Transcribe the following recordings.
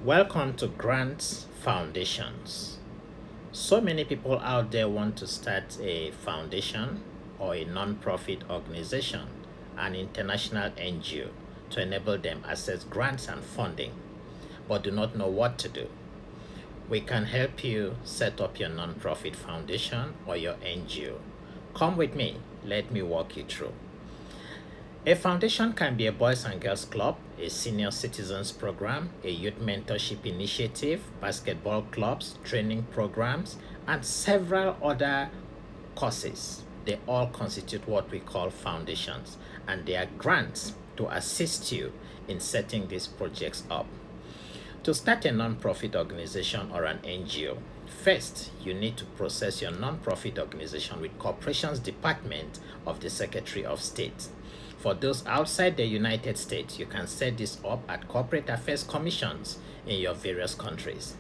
Welcome to Grants Foundations. So many people out there want to start a foundation or a non-profit organization, an international NGO, to enable them access grants and funding, but do not know what to do. We can help you set up your non-profit foundation or your NGO. Come with me, let me walk you through. A foundation can be a boys and girls club, a senior citizens program, a youth mentorship initiative, basketball clubs, training programs, and several other courses. They all constitute what we call foundations, and they are grants to assist you in setting these projects up. To start a non-profit organization or an NGO, first you need to process your non-profit organization with Corporations Department of the Secretary of State. For those outside the United States, you can set this up at Corporate Affairs Commissions in your various countries.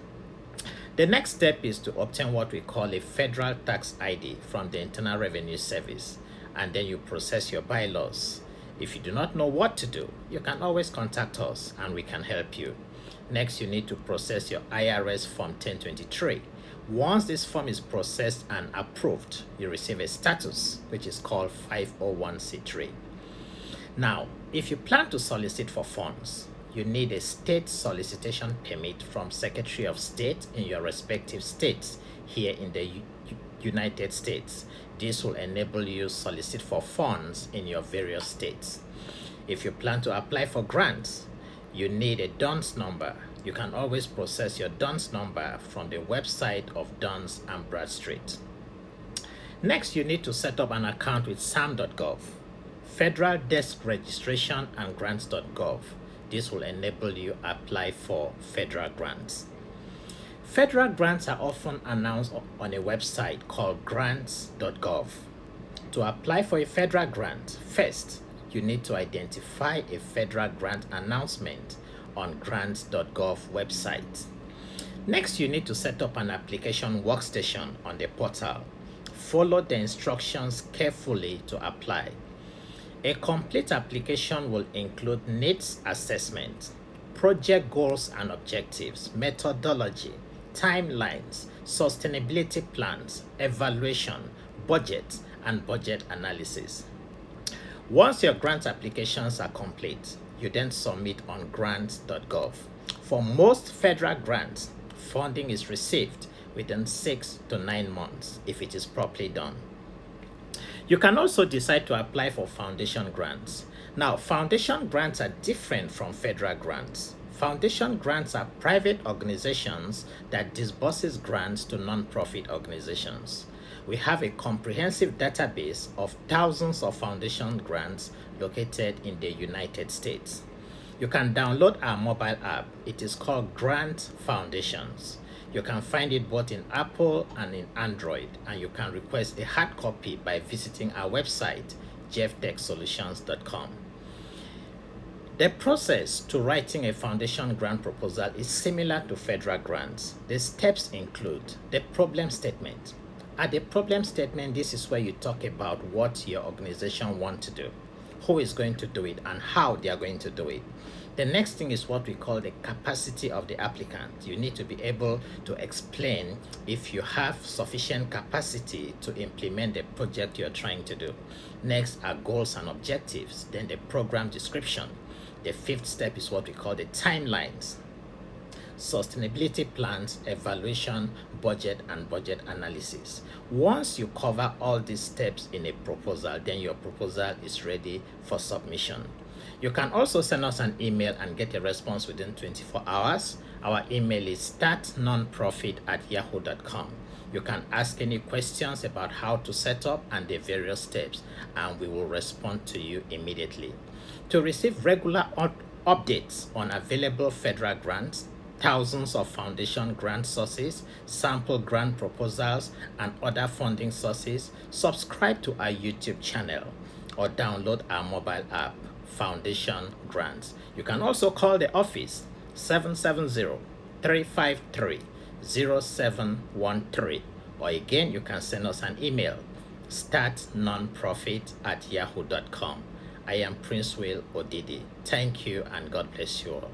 The next step is to obtain what we call a federal tax ID from the Internal Revenue Service, and then you process your bylaws. If you do not know what to do, you can always contact us and we can help you. Next, you need to process your IRS Form 1023. Once this form is processed and approved, you receive a status which is called 501c3. Now, if you plan to solicit for funds, you need a state solicitation permit from Secretary of State in your respective states here in the United States. This will enable you to solicit for funds in your various states. If you plan to apply for grants, you need a DUNS number. You can always process your DUNS number from the website of Duns and Bradstreet. Next, you need to set up an account with sam.gov. Federal Desk Registration and Grants.gov. This will enable you to apply for federal grants. Federal grants are often announced on a website called grants.gov. To apply for a federal grant, first, you need to identify a federal grant announcement on grants.gov website. Next, you need to set up an application workstation on the portal. Follow the instructions carefully to apply. A complete application will include needs assessment, project goals and objectives, methodology, timelines, sustainability plans, evaluation, budget, and budget analysis. Once your grant applications are complete, you then submit on grants.gov. For most federal grants, funding is received within 6 to 9 months if it is properly done. You can also decide to apply for foundation grants. Now, foundation grants are different from federal grants. Foundation grants are private organizations that disburses grants to non-profit organizations. We have a comprehensive database of thousands of foundation grants located in the United States. You can download our mobile app. It is called Grant Foundations. You can find it both in Apple and in Android, and you can request a hard copy by visiting our website, jefftechsolutions.com. The process to writing a foundation grant proposal is similar to federal grants. The steps include the problem statement. At the problem statement, this is where you talk about what your organization wants to do, who is going to do it, and how they are going to do it. The next thing is what we call the capacity of the applicant. You need to be able to explain if you have sufficient capacity to implement the project you're trying to do. Next are goals and objectives, then the program description. The fifth step is what we call the timelines, sustainability plans, evaluation, budget, and budget analysis. Once you cover all these steps in a proposal, then your proposal is ready for submission. You can also send us an email and get a response within 24 hours. Our email is startnonprofit@yahoo.com. You can ask any questions about how to set up and the various steps, and we will respond to you immediately. To receive regular updates on available federal grants, thousands of foundation grant sources, sample grant proposals, and other funding sources, subscribe to our YouTube channel or download our mobile app, Foundation Grants. You can also call the office 770-353-0713, or again, you can send us an email, startnonprofit@yahoo.com. I am Prince Will Odidi. Thank you and God bless you all.